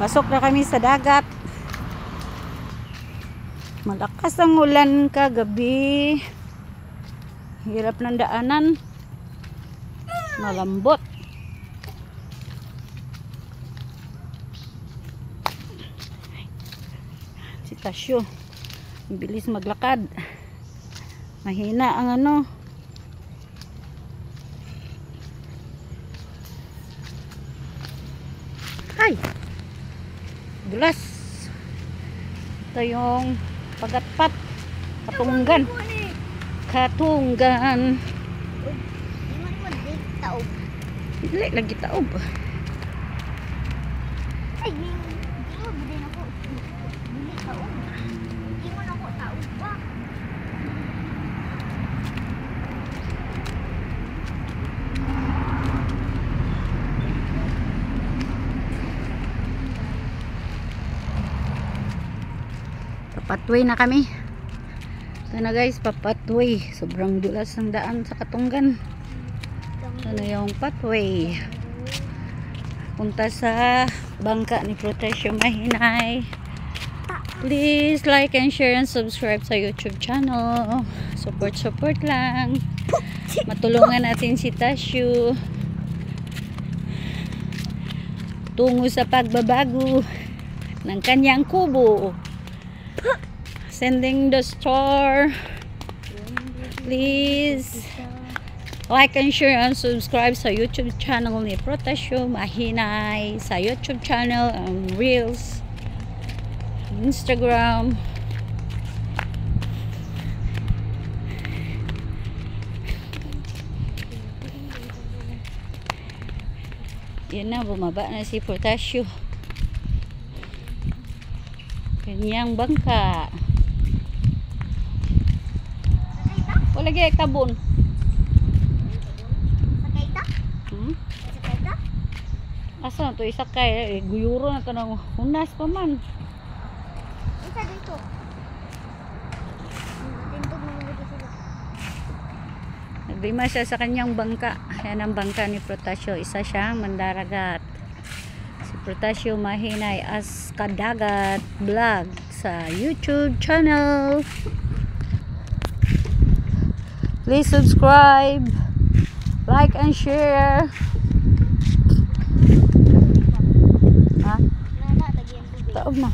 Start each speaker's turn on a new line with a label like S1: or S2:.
S1: Pasok na kami sa dagat. Malakas ang ulan kagabi. Hirap ng daanan. Malambot. Si Tasyo, ang bilis maglakad. Mahina ang ano. Ay! Dulas. Ito yung pagatpat. Katunggan. Katunggan. Dili lagi taob.
S2: Ay, taob din ako. Dili taob. Ingon ako taob pa.
S1: Papatway na kami. Ito na guys, papatway. Sobrang dulas ng daan sa Katunggan. Ito na yung pathway. Punta sa bangka ni Protesio Mahinay. Please like and share and subscribe sa YouTube channel. Support lang. Matulungan natin si Tasyo tungo sa pagbabago ng kanyang kubo. Sending the star. Please like and share and subscribe sa YouTube channel ni Protesio Mahinay, sa YouTube channel Reels, Instagram. Yan na, bumaba na si Protesio. Kanyang bangka. Wala gaya tabon.
S2: Sakay ta? Sakay ta?
S1: Asa na to isakay? Guyuro na to ng hunas pa man.
S2: Isa dito. Tindog mo dito sila.
S1: Nagbima siya sa kanyang bangka. Yan ang bangka ni Protesio. Isa siyang mandaragat. Si Protesio Mahinay as Kadagat Vlog sa YouTube channel. Please subscribe, like and share. Ha?
S2: Nana, lagi ang tubig.
S1: Taob na.